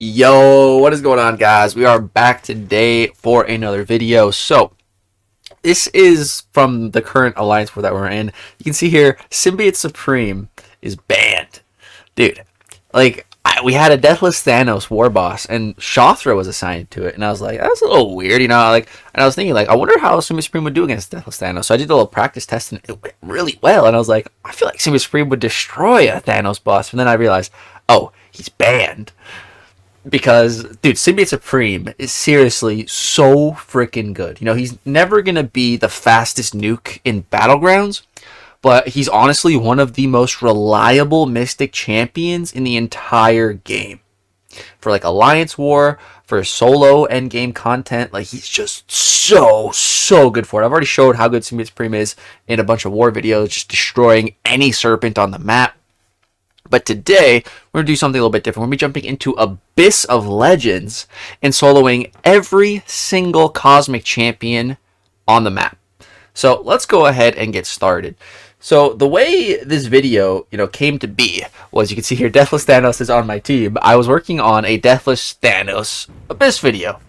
Yo, what is going on, guys? We are back today for another video. So this is from the current alliance war that we're in. You can see here Symbiote Supreme is banned, dude. We had a Deathless Thanos war boss, and Shothra was assigned to it, and I was like, that's a little weird, you know. And I was thinking, I wonder how Symbiote Supreme would do against Deathless Thanos. So I did a little practice test, and it went really well. And I was like, I feel like Symbiote Supreme would destroy a Thanos boss. And then I realized, oh, he's banned. Because, dude, Symbiote Supreme is seriously so freaking good. You know, he's never going to be the fastest nuke in Battlegrounds, but he's honestly one of the most reliable Mystic champions in the entire game. For, Alliance War, for solo endgame content, he's just so good for it. I've already showed how good Symbiote Supreme is in a bunch of war videos, just destroying any serpent on the map. But today, we're going to do something a little bit different. We're going to be jumping into Abyss of Legends and soloing every single Cosmic Champion on the map. So let's go ahead and get started. So the way this video, came to be was, you can see here, Deathless Thanos is on my team. I was working on a Deathless Thanos Abyss video.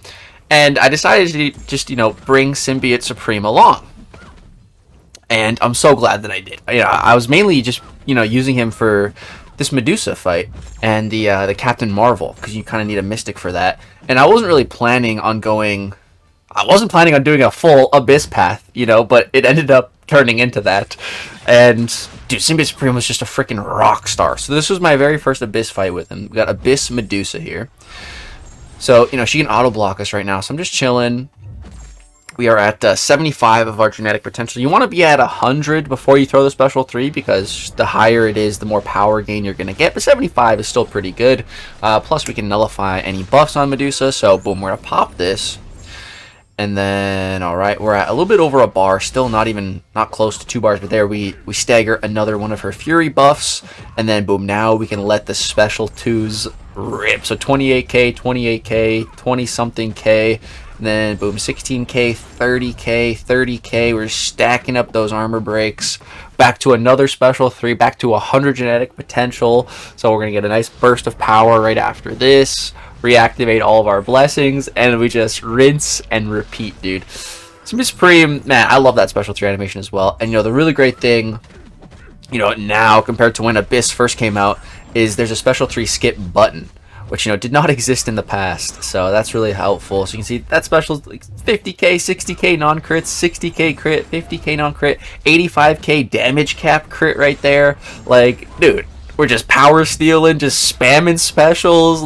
And I decided to just, bring Symbiote Supreme along. And I'm so glad that I did. I was mainly just, using him for this Medusa fight and the Captain Marvel, because you kind of need a Mystic for that. And I wasn't really planning on doing a full Abyss path, but it ended up turning into that. And dude, Symbiote Supreme was just a freaking rock star. So this was my very first Abyss fight with him. We got Abyss Medusa here. So, she can auto block us right now. So I'm just chilling. We are at 75 of our genetic potential. You want to be at 100 before you throw the special 3, because the higher it is, the more power gain you're going to get. But 75 is still pretty good. Plus, we can nullify any buffs on Medusa. So, boom, we're going to pop this. And then, alright, we're at a little bit over a bar. Still not close to 2 bars. But there, we stagger another one of her Fury buffs. And then, boom, now we can let the special 2s rip. So, 28k, 28k, 20-something k. And then, boom, 16k, 30k, 30k. We're stacking up those armor breaks. Back to another special 3, back to 100 genetic potential. So we're going to get a nice burst of power right after this. Reactivate all of our blessings. And we just rinse and repeat, dude. Symbiote Supreme, man, I love that special 3 animation as well. And, the really great thing, now compared to when Abyss first came out, is there's a special 3 skip button, which, did not exist in the past. So that's really helpful. So you can see that special 50k, 60k non-crits, 60k crit, 50k non-crit, 85k damage cap crit right there. Dude, we're just power stealing, just spamming specials.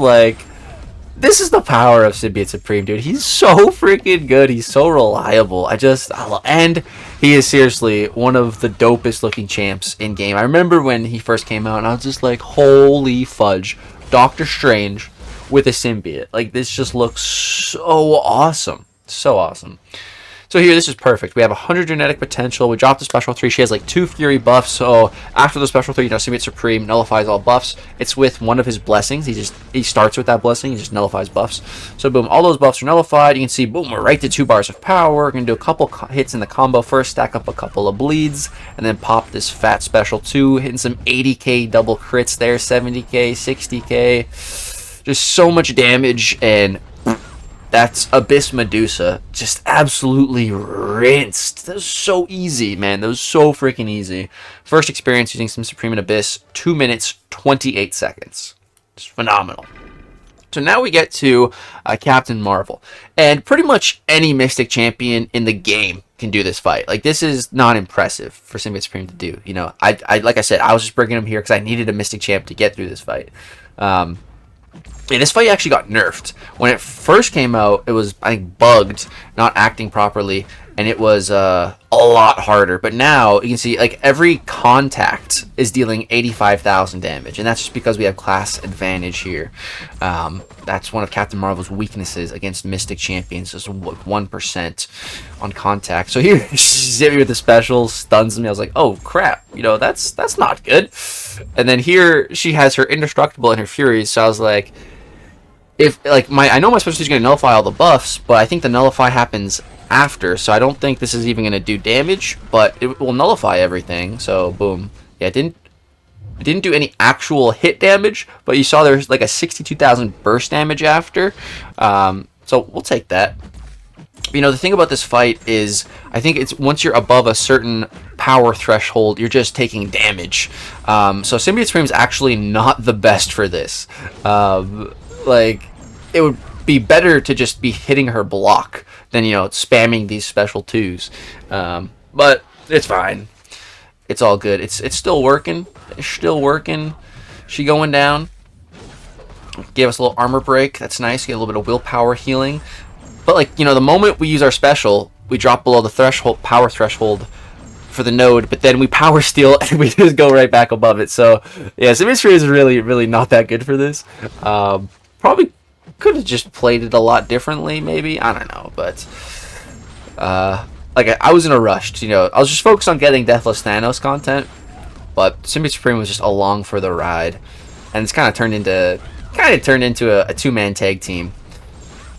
This is the power of Symbiote Supreme, dude. He's so freaking good. He's so reliable. And he is seriously one of the dopest looking champs in game. I remember when he first came out, and I was just like, holy fudge. Doctor Strange with a symbiote. This just looks so awesome. So awesome. So here, this is perfect. We have 100 genetic potential. We dropped the special 3. She has 2 Fury buffs. So after the special 3, Symbiote Supreme nullifies all buffs. It's with one of his blessings. He starts with that blessing. He just nullifies buffs. So boom, all those buffs are nullified. You can see, boom, we're right to 2 bars of power. We're going to do a couple hits in the combo first, stack up a couple of bleeds, and then pop this fat special 2, hitting some 80k double crits there, 70k, 60k. Just so much damage, and that's Abyss Medusa. Just absolutely rinsed. That was so easy, man. That was so freaking easy. First experience using Symbiote Supreme and Abyss, 2 minutes, 28 seconds. Just phenomenal. So now we get to Captain Marvel. And pretty much any Mystic champion in the game can do this fight. This is not impressive for Symbiote Supreme to do. Like I said, I was just bringing him here because I needed a Mystic champ to get through this fight. And this fight actually got nerfed. When it first came out, it was, I think, bugged, not acting properly, and it was a lot harder. But now, you can see, every contact is dealing 85,000 damage, and that's just because we have class advantage here. That's one of Captain Marvel's weaknesses against Mystic champions, just 1% on contact. So here, she hit me with the special, stuns me. I was like, oh, crap, that's not good. And then here, she has her Indestructible and her Furies, so I was like, I know my special is going to nullify all the buffs, but I think the nullify happens after, so I don't think this is even going to do damage, but it will nullify everything. So boom, yeah, it didn't It didn't do any actual hit damage, but you saw there's like a 62,000 burst damage after. So we'll take that. You know, the thing about this fight is, I think it's once you're above a certain power threshold, you're just taking damage. So Symbiote Supreme is actually not the best for this. Like, it would be better to just be hitting her block than, you know, spamming these special 2s. But it's fine. It's all good. It's still working. It's still working. She going down. Gave us a little armor break. That's nice. Get a little bit of willpower healing. But, like, you know, the moment we use our special, we drop below the threshold, power threshold for the node, but then we power steal and we just go right back above it. So, yeah, Symbiote Supreme is really, really not that good for this. Probably could have just played it a lot differently, maybe. I don't know, but like, I was in a rush. You know, I was just focused on getting Deathless Thanos content, but Symbiote Supreme was just along for the ride, and it's kind of turned into a two-man tag team.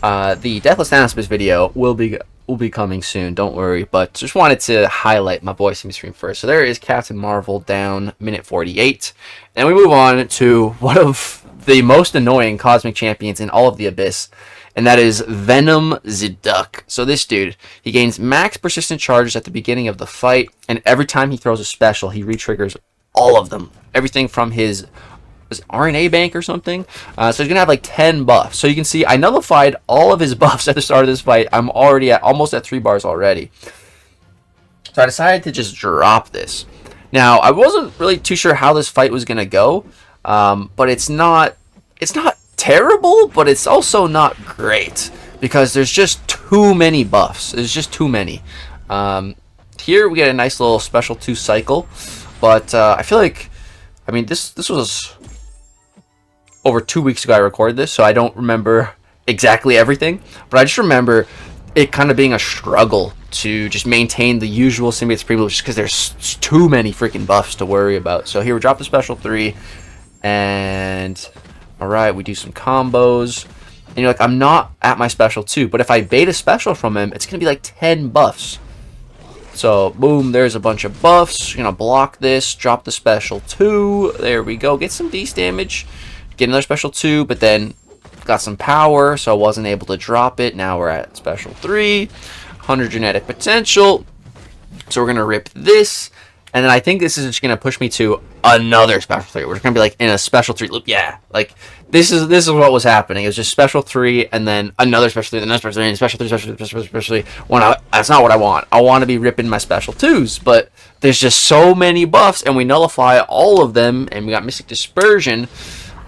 The Deathless Thanos video will be coming soon, don't worry, but just wanted to highlight my boy Symbiote Supreme first. So there is Captain Marvel down minute 48, and we move on to one of the most annoying cosmic champions in all of the Abyss, and that is Venom Ze Duck. So this dude, he gains max persistent charges at the beginning of the fight, and every time he throws a special, he re-triggers all of them. Everything from his RNA bank or something. So he's gonna have like 10 buffs. So you can see I nullified all of his buffs at the start of this fight. I'm already almost at 3 bars already. So I decided to just drop this. Now, I wasn't really too sure how this fight was gonna go, but it's not terrible, but it's also not great because there's just too many buffs. There's just too many. Here we get a nice little special 2 cycle, but I feel like, I mean, this was over 2 weeks ago I recorded this, so I don't remember exactly everything, but I just remember it kind of being a struggle to just maintain the usual Symbiote Supreme just because there's too many freaking buffs to worry about. So here we drop the special 3, and alright, we do some combos, and you're like, I'm not at my special 2, but if I bait a special from him, it's gonna be like 10 buffs. So, boom, there's a bunch of buffs. You're gonna block this, drop the special 2. There we go. Get some D's damage. Get another special 2, but then got some power, so I wasn't able to drop it. Now we're at special 3. 100 genetic potential. So we're gonna rip this. And then I think this is just gonna push me to another special 3. We're gonna be like in a special 3 loop. Yeah, like this is what was happening. It was just special 3 and then another special 3, then another special 3, and special 3, special 3. That's not what I want. I want to be ripping my special 2s, but there's just so many buffs, and we nullify all of them, and we got Mystic Dispersion.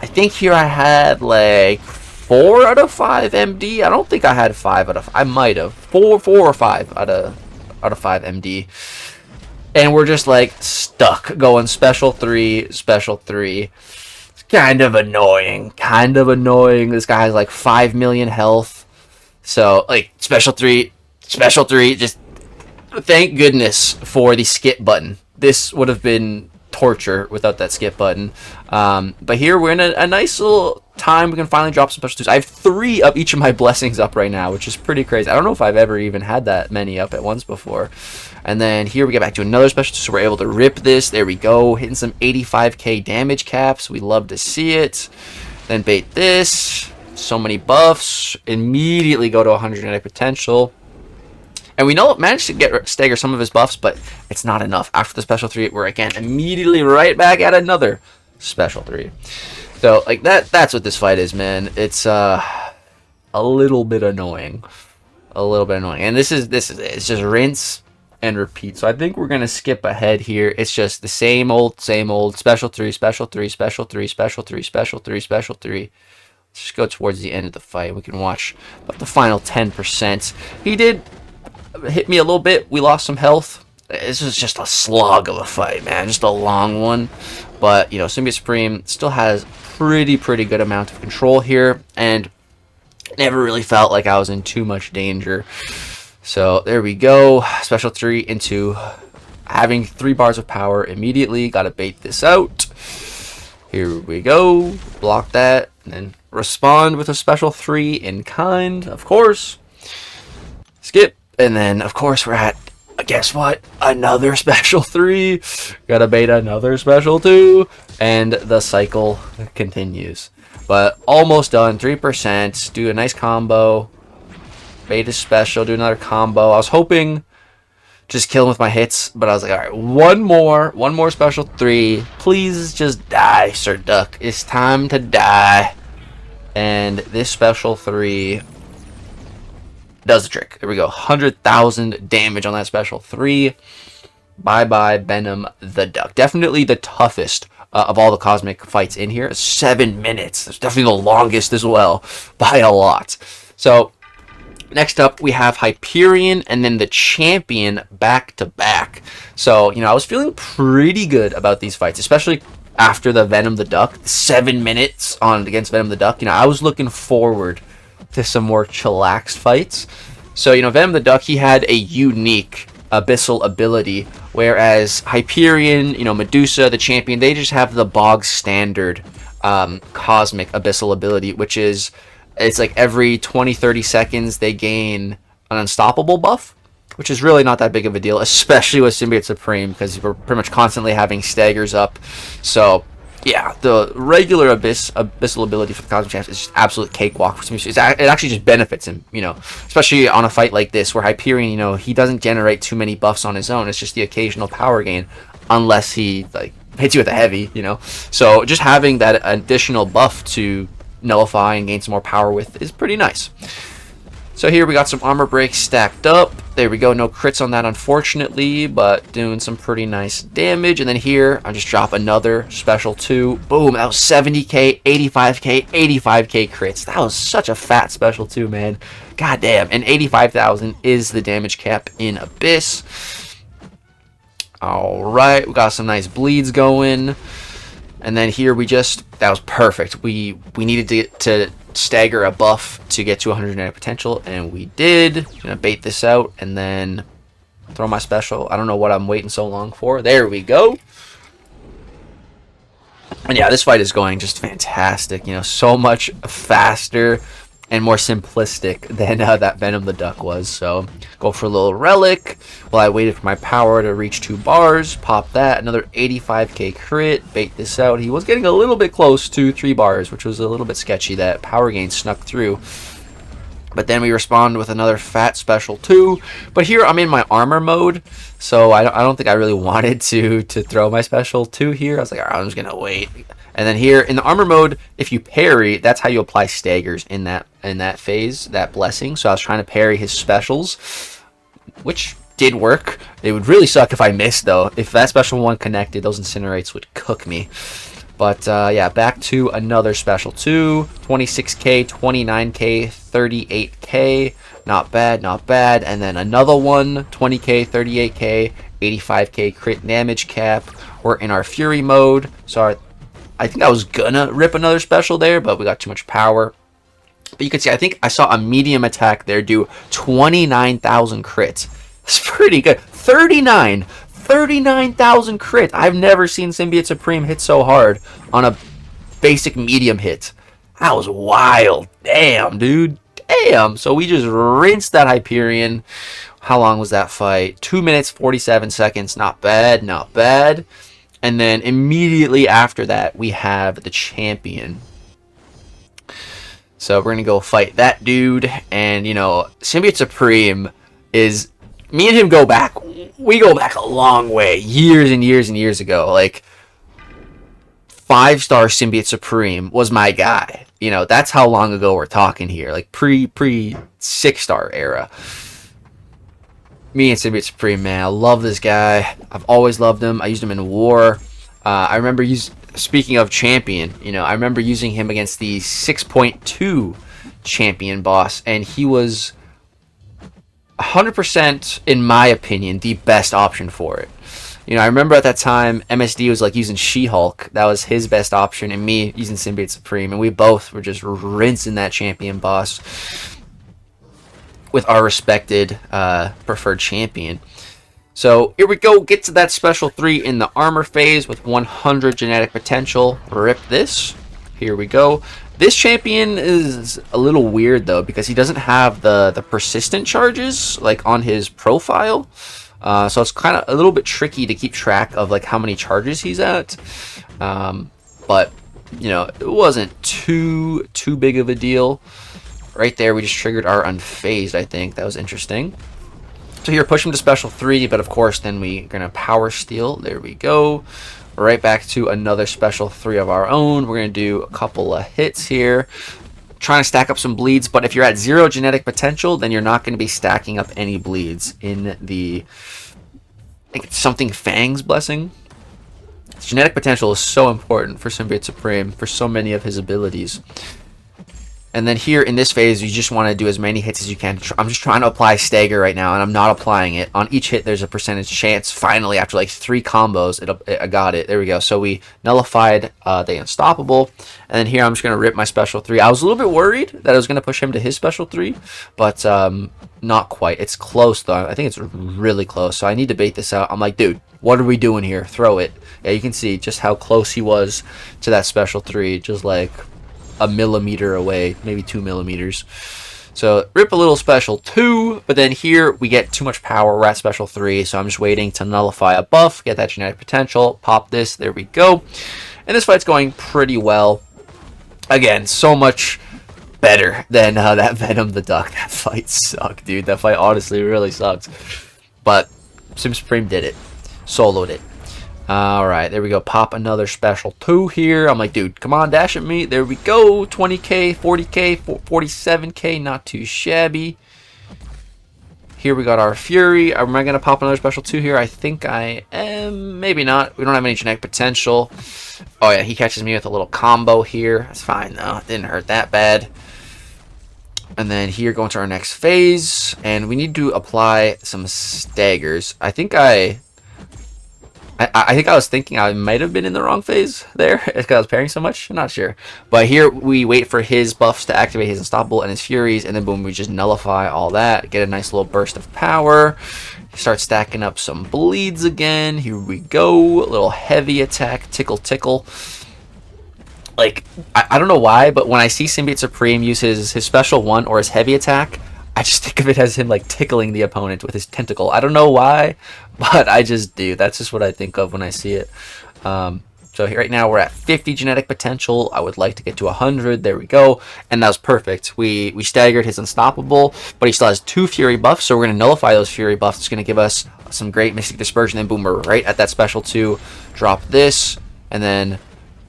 I think here I had like 4 out of 5 MD. I don't think I had 5 out of. I might have 4 or 5 out of 5 MD. And we're just like stuck going special 3, special 3. It's kind of annoying. This guy has like 5 million health. So like special 3, just thank goodness for the skip button. This would have been torture without that skip button. But here we're in a nice little time. We can finally drop some special 2s. I have 3 of each of my blessings up right now, which is pretty crazy. I don't know if I've ever even had that many up at once before. And then here we get back to another special 2, so we're able to rip this. There we go, hitting some 85k damage caps. We love to see it. Then bait this. So many buffs. Immediately go to 100 genetic potential. And we managed to stagger some of his buffs, but it's not enough. After the special 3, we're again immediately right back at another special 3. So like that's what this fight is, man. It's a little bit annoying. And this is it. It's just rinse and repeat. So I think we're gonna skip ahead here. It's just the same old special 3, special 3, special 3, special 3, special 3, special 3. Let's just go towards the end of the fight. We can watch about the final 10%. He did hit me a little bit. We lost some health. This was just a slog of a fight, man. Just a long one. But, you know, Symbiote Supreme still has pretty good amount of control here, and never really felt like I was in too much danger. So there we go. Special 3 into having 3 bars of power immediately. Gotta bait this out. Here we go. Block that, and then respond with a special 3 in kind, of course. Skip. And then, of course, we're at guess what? Another special 3. Gotta bait another special 2. And the cycle continues. But almost done. 3%. Do a nice combo. Bait a special. Do another combo. I was hoping just kill him with my hits, but I was like, alright, one more special 3. Please just die, Sir Duck. It's time to die. And this special 3 does the trick. There we go. 100,000 damage on that special 3. Bye-bye, Venom the Duck. Definitely the toughest of all the cosmic fights in here. 7 minutes. It's definitely the longest as well, by a lot. So, next up, we have Hyperion and then the Champion back-to-back. So, I was feeling pretty good about these fights, especially after the Venom the Duck. 7 minutes against Venom the Duck. I was looking forward to some more chillaxed fights. So, Venom the Duck, he had a unique abyssal ability, whereas Hyperion, Medusa, the Champion, they just have the bog standard cosmic abyssal ability, which is, it's like every 20-30 seconds they gain an unstoppable buff, which is really not that big of a deal, especially with Symbiote Supreme, because we're pretty much constantly having staggers up. So yeah, the regular abyssal ability for the Cosmic Champs is just absolute cakewalk for Symbiote. It actually just benefits him, especially on a fight like this where Hyperion, he doesn't generate too many buffs on his own. It's just the occasional power gain, unless he hits you with a heavy, So just having that additional buff to nullify and gain some more power with is pretty nice. So here we got some armor breaks stacked up. There we go. No crits on that, unfortunately, but doing some pretty nice damage. And then here, I just drop another special 2. Boom. That was 70k, 85k, 85k crits. That was such a fat special 2, man. God damn. And 85,000 is the damage cap in Abyss. Alright. We got some nice bleeds going. And then here that was perfect. We needed to stagger a buff to get to 100 potential, and we did. Gonna bait this out and then throw my special. I don't know what I'm waiting so long for. There we go. And yeah, this fight is going just fantastic. So much faster and more simplistic than that Venom the Duck was. So go for a little relic while I waited for my power to reach 2 bars. Pop that. Another 85k crit. Bait this out. He was getting a little bit close to 3 bars, which was a little bit sketchy. That power gain snuck through. But then we respond with another fat special 2. But here I'm in my armor mode, so I don't think I really wanted to throw my special 2 here. I was like, all right, I'm just going to wait. And then here in the armor mode, if you parry, that's how you apply staggers in that phase, that blessing. So I was trying to parry his specials, which did work. It would really suck if I missed, though. If that special 1 connected, those incinerates would cook me. But yeah, back to another special 2. 26k, 29k, 38k. Not bad, not bad. And then another one, 20k, 38k, 85k crit damage cap. We're in our Fury mode. So I think I was gonna rip another special there, but we got too much power. But you can see, I think I saw a medium attack there do 29,000 crits. It's pretty good. 39,000 crits. I've never seen Symbiote Supreme hit so hard on a basic medium hit. That was wild. Damn, dude. Damn. So we just rinsed that Hyperion. How long was that fight? 2 minutes, 47 seconds. Not bad, not bad. And then immediately after that, we have the Champion. So we're going to go fight that dude. And, Symbiote Supreme is... Me and him go back. We go back a long way. Years and years and years ago. Like, 5-star Symbiote Supreme was my guy. That's how long ago we're talking here. Like, pre 6-star era. Me and Symbiote Supreme, man, I love this guy. I've always loved him. I used him in war. I remember speaking of Champion, I remember using him against the 6.2 Champion boss, and he was 100%, in my opinion, the best option for it. I remember at that time, MSD was like using She-Hulk. That was his best option, and me using Symbiote Supreme, and we both were just rinsing that Champion boss with our respected preferred champion. So here we go, get to that special 3 in the armor phase with 100 genetic potential. Rip this. Here we go. This champion is a little weird though, because he doesn't have the persistent charges like on his profile. So it's kind of a little bit tricky to keep track of like how many charges he's at. But you know, it wasn't too big of a deal. Right there, we just triggered our unfazed. I think that was interesting. So here, push him to special 3, but of course then we're gonna power steal. There we go. Right back to another special 3 of our own. We're gonna do a couple of hits here, trying to stack up some bleeds. But if you're at 0 genetic potential, then you're not going to be stacking up any bleeds in the, I think it's something Fang's Blessing. Genetic potential is so important for Symbiote Supreme for so many of his abilities. And then here in this phase, you just want to do as many hits as you can. I'm just trying to apply stagger right now, and I'm not applying it. On each hit, there's a percentage chance. Finally, after like 3 combos, I got it. There we go. So we nullified the Unstoppable. And then here, I'm just going to rip my special 3. I was a little bit worried that I was going to push him to his special 3, but not quite. It's close, though. I think it's really close. So I need to bait this out. I'm like, dude, what are we doing here? Throw it. Yeah, you can see just how close he was to that special 3. Just like a millimeter away, maybe 2 millimeters. So rip a little special 2, but then here we get too much power. We're at special 3, so I'm just waiting to nullify a buff, get that genetic potential, pop this. There we go. And this fight's going pretty well. Again, so much better than that Venom the Duck. That fight sucked, dude. That fight honestly really sucked. But Sim Supreme did it. Soloed it. Alright, there we go. Pop another special 2 here. I'm like, dude, come on, dash at me. There we go. 20k, 40k, 47k. Not too shabby. Here we got our Fury. Am I going to pop another special 2 here? I think I am. Maybe not. We don't have any genetic potential. Oh, yeah, he catches me with a little combo here. That's fine, though. It didn't hurt that bad. And then here, going to our next phase. And we need to apply some staggers. I think I was thinking I might have been in the wrong phase there because I was pairing so much. I'm not sure. But here we wait for his buffs to activate his Unstoppable and his Furies, and then boom, we just nullify all that. Get a nice little burst of power. Start stacking up some bleeds again. Here we go. A little heavy attack. Tickle, tickle. Like, I don't know why, but when I see Symbiote Supreme use his special 1 or his heavy attack, I just think of it as him like tickling the opponent with his tentacle. I don't know why, but I just do. That's just what I think of when I see it. So here, right now we're at 50 genetic potential. I would like to get to 100. There we go. And that was perfect. We staggered his Unstoppable, but he still has 2 Fury buffs. So we're going to nullify those Fury buffs. It's going to give us some great Mystic Dispersion. And boom, we're right at that special 2. Drop this. And then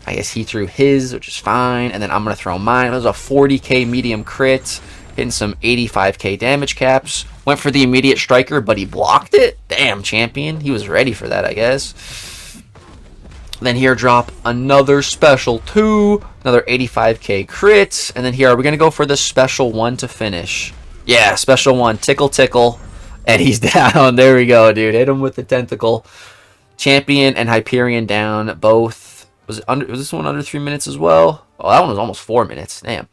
I guess he threw his, which is fine. And then I'm going to throw mine. It was a 40k medium crit. Hitting some 85k damage caps. Went for the immediate striker, but he blocked it. Damn, champion. He was ready for that, I guess. Then here, drop another special 2. Another 85k crits. And then here, are we going to go for the special 1 to finish? Yeah, special 1. Tickle, tickle. And he's down. There we go, dude. Hit him with the tentacle. Champion and Hyperion down. Both. Was this one under 3 minutes as well? Oh, that one was almost 4 minutes. Damn.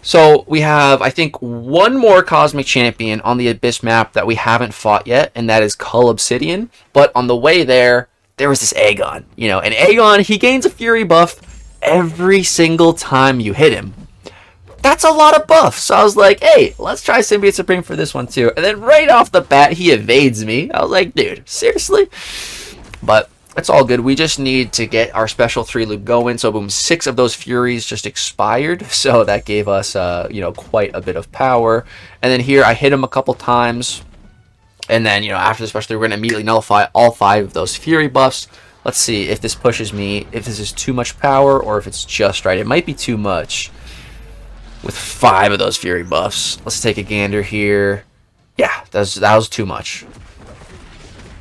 So we have, I think, one more Cosmic Champion on the Abyss map that we haven't fought yet, and that is Cull Obsidian. But on the way there was this Aegon. You know, and Aegon, he gains a Fury buff every single time you hit him. That's a lot of buffs. So I was like, hey, let's try Symbiote Supreme for this one too. And then right off the bat, he evades me. I was like, dude, seriously? But it's all good. We just need to get our special 3 loop going. So boom, 6 of those Furies just expired. So that gave us, you know, quite a bit of power. And then here I hit him a couple times. And then, you know, after the special 3, we're going to immediately nullify all 5 of those Fury buffs. Let's see if this pushes me, if this is too much power or if it's just right. It might be too much with 5 of those Fury buffs. Let's take a gander here. Yeah, that was too much.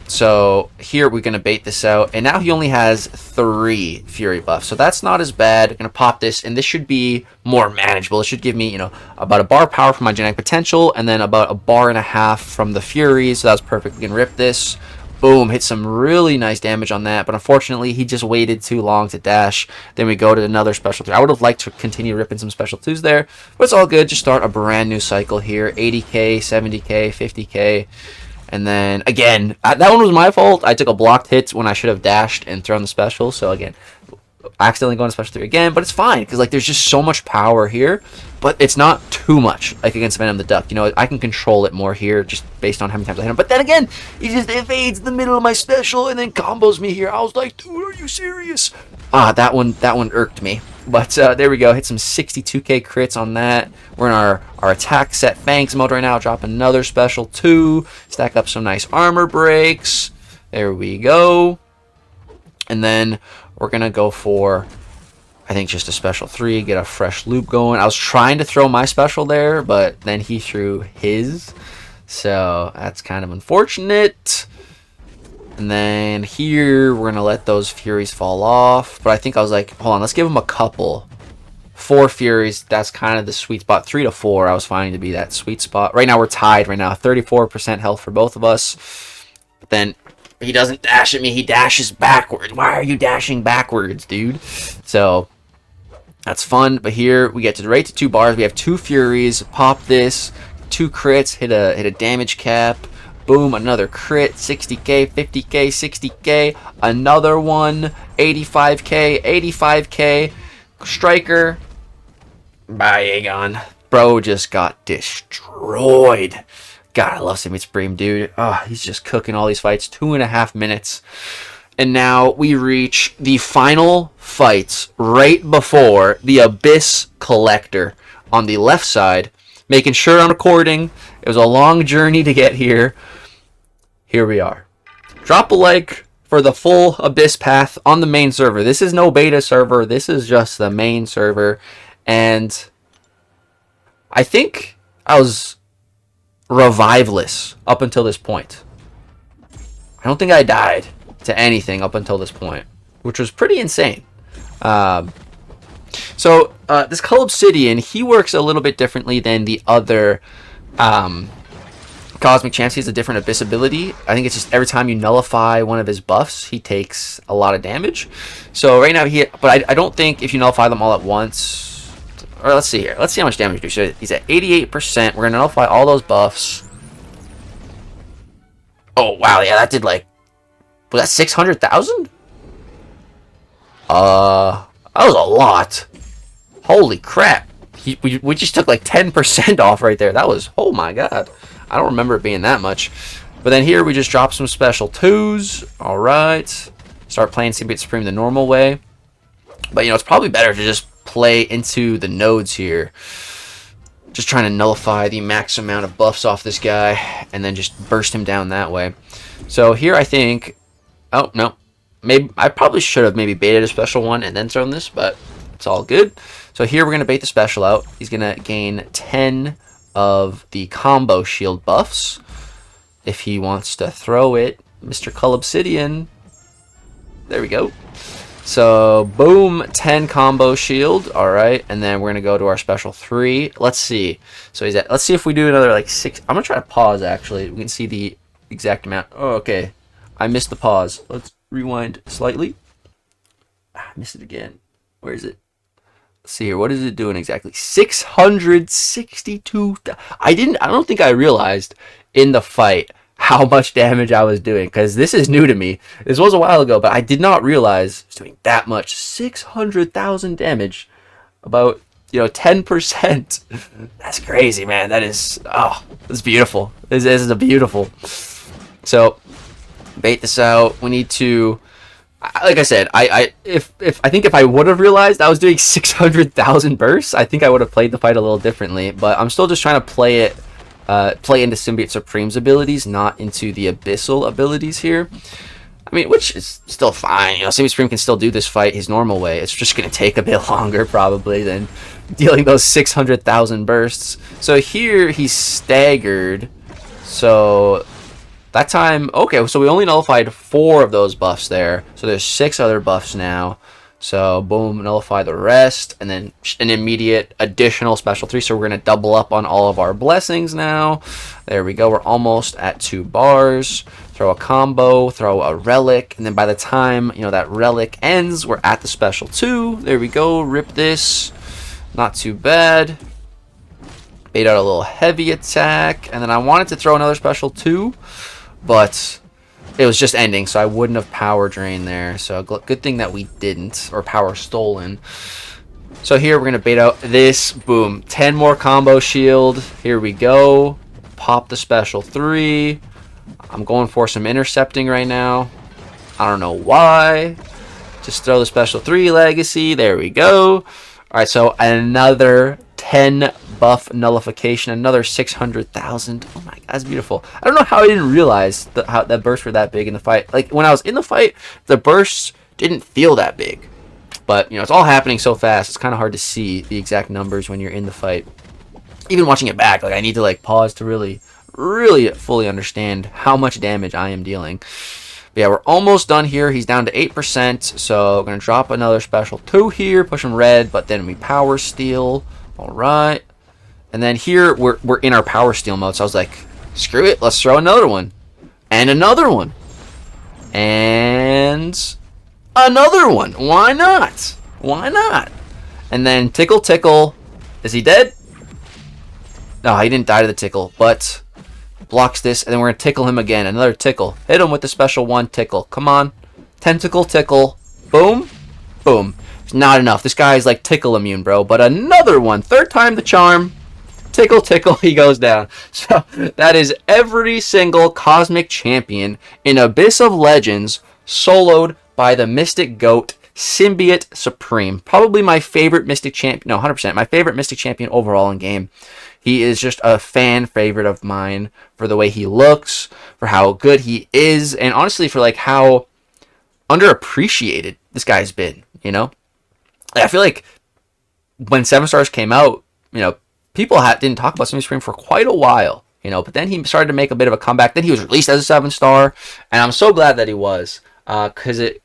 So here we're going to bait this out. And now he only has 3 Fury buffs. So that's not as bad. I'm going to pop this. And this should be more manageable. It should give me, you know, about a bar power from my genetic potential. And then about a bar and a half from the Fury. So that was perfect. We can rip this. Boom. Hit some really nice damage on that. But unfortunately, he just waited too long to dash. Then we go to another special 3. I would have liked to continue ripping some special 2s there. But it's all good. Just start a brand new cycle here. 80k, 70k, 50k. And then, again, that one was my fault. I took a blocked hit when I should have dashed and thrown the special. So, again, accidentally going to special 3 again, but it's fine because like there's just so much power here, but it's not too much like against Venom the Duck. You know, I can control it more here just based on how many times I hit him. But then again, he just evades the middle of my special and then combos me here. I was like, dude, are you serious? That one irked me. But there we go. Hit some 62k crits on that. We're in our attack set Fangs mode right now. Drop another special 2. Stack up some nice armor breaks. There we go. And then we're going to go for, I think, just a special 3. Get a fresh loop going. I was trying to throw my special there, but then he threw his. So that's kind of unfortunate. And then here, we're going to let those Furies fall off. But I think I was like, hold on, let's give him a couple. 4 Furies, that's kind of the sweet spot. 3 to 4, I was finding to be that sweet spot. Right now, we're tied right now. 34% health for both of us. But then he doesn't dash at me. He dashes backwards. Why are you dashing backwards, dude? So that's fun. But here, we get to right to 2 bars. We have 2 Furies. Pop this. 2 crits. Hit a damage cap. Boom, another crit, 60k, 50k, 60k, another one, 85k, 85k, striker, bye Aegon. Bro just got destroyed. God, I love Symbiote Supreme, dude. Oh, he's just cooking all these fights, 2.5 minutes. And now we reach the final fights right before the Abyss Collector on the left side. Making sure I'm recording. It was a long journey to get here. Here we are. Drop a like for the full Abyss path on the main server. This is no beta server. This is just the main server. And I think I was reviveless up until this point. I don't think I died to anything up until this point, which was pretty insane. So this Cull Obsidian, he works a little bit differently than the other Cosmic Champs. He has a different Abyss ability. I think it's just every time you nullify one of his buffs, he takes a lot of damage. So right now, but I don't think if you nullify them all at once, or let's see here. Let's see how much damage we do. So he's at 88%. We're going to nullify all those buffs. Oh, wow. Yeah, that did like, was that 600,000? That was a lot. Holy crap. We just took like 10% off right there. That was, oh my god. I don't remember it being that much. But then here we just drop some special 2s. Alright. Start playing Symbiote Supreme the normal way. But, you know, it's probably better to just play into the nodes here. Just trying to nullify the max amount of buffs off this guy. And then just burst him down that way. So here I think... Oh, no. Maybe I probably should have maybe baited a special one and then thrown this. But it's all good. So here we're going to bait the special out. He's going to gain 10 of the combo shield buffs. If he wants to throw it, Mr. Cull Obsidian. There we go. So, boom, 10 combo shield. Alright, and then we're going to go to our special 3. Let's see. So he's at, let's see if we do another like 6. I'm going to try to pause actually. We can see the exact amount. Oh, okay. I missed the pause. Let's rewind slightly. I missed it again. Where is it? Let's see here. What is it doing exactly? 662. I don't think I realized in the fight how much damage I was doing, because this is new to me. This was a while ago, but I did not realize it was doing that much. 600,000 damage. About, you know, 10%. That's crazy, man. That is, oh, that's beautiful. This is a beautiful. So, bait this out. We need to... Like I said, I think if I would have realized I was doing 600,000 bursts, I think I would have played the fight a little differently. But I'm still just trying to play it, play into Symbiote Supreme's abilities, not into the Abyssal abilities here. I mean, which is still fine. You know, Symbiote Supreme can still do this fight his normal way. It's just going to take a bit longer probably than dealing those 600,000 bursts. So here he's staggered. So... that time, okay, so we only nullified 4 of those buffs there. So there's 6 other buffs now. So, boom, nullify the rest. And then an immediate additional special 3. So we're going to double up on all of our blessings now. There we go. We're almost at 2 bars. Throw a combo, throw a relic. And then by the time, you know, that relic ends, we're at the special 2. There we go. Rip this. Not too bad. Bait out a little heavy attack. And then I wanted to throw another special 2. But it was just ending, so I wouldn't have power drained there. So good thing that we didn't, or power stolen. So here we're gonna bait out this. Boom, 10 more combo shield. Here we go. Pop the special 3. I'm going for some intercepting right now. I don't know why. Just throw the special 3 legacy. There we go. All right, so another 10 buff nullification, another 600,000. Oh my god, that's beautiful. I don't know how I didn't realize how that bursts were that big in the fight. Like when I was in the fight, the bursts didn't feel that big. But you know, it's all happening so fast. It's kind of hard to see the exact numbers when you're in the fight. Even watching it back, like I need to like pause to really fully understand how much damage I am dealing. But yeah, we're almost done here. He's down to 8%, so I'm going to drop another special 2 here, push him red, but then we power steal. All right. And then here, we're in our power steal mode, so I was like, screw it, let's throw another one. And another one. And another one. Why not? Why not? And then tickle, tickle. Is he dead? No, he didn't die to the tickle, but blocks this, and then we're going to tickle him again. Another tickle. Hit him with the special 1 tickle. Come on. Tentacle, tickle. Boom. Boom. It's not enough. This guy is like tickle immune, bro. But another one. 3rd time the charm. Tickle, tickle. He goes down. So that is every single Cosmic Champion in Abyss of Legends soloed by the Mystic Goat, Symbiote Supreme. Probably my favorite Mystic Champion. No, 100%. My favorite Mystic Champion overall in game. He is just a fan favorite of mine for the way he looks, for how good he is, and honestly for like how underappreciated this guy's been, you know? I feel like when 7 stars came out, you know, people didn't talk about Symbiote Supreme for quite a while, you know, but then he started to make a bit of a comeback. Then he was released as a 7 star, and I'm so glad that he was, because it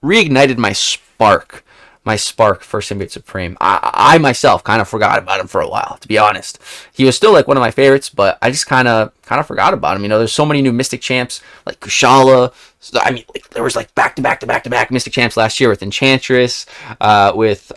reignited my spark for Symbiote Supreme. I myself kind of forgot about him for a while, to be honest. He was still like one of my favorites, but I just kind of forgot about him. You know, there's so many new Mystic Champs, like Kushala. So, I mean, like, there was like back to back Mystic Champs last year with Enchantress, with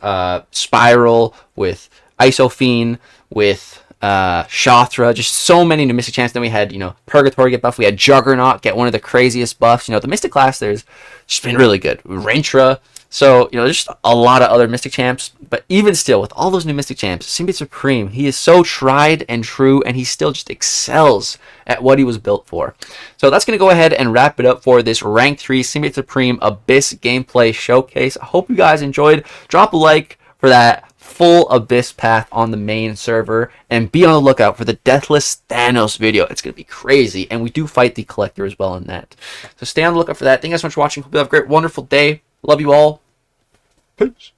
Spiral, with Isophene, with Shothra. Just so many new Mystic Champs. Then we had, you know, Purgatory get buffed. We had Juggernaut get one of the craziest buffs. You know, the Mystic class there's just been really good. Raintra. So, you know, there's just a lot of other Mystic Champs, but even still, with all those new Mystic Champs, Symbiote Supreme, he is so tried and true, and he still just excels at what he was built for. So that's going to go ahead and wrap it up for this Rank 3 Symbiote Supreme Abyss gameplay showcase. I hope you guys enjoyed. Drop a like for that full Abyss path on the main server, and be on the lookout for the Deathless Thanos video. It's going to be crazy, and we do fight the Collector as well in that. So stay on the lookout for that. Thank you guys so much for watching. Hope you have a great, wonderful day. Love you all. Peace.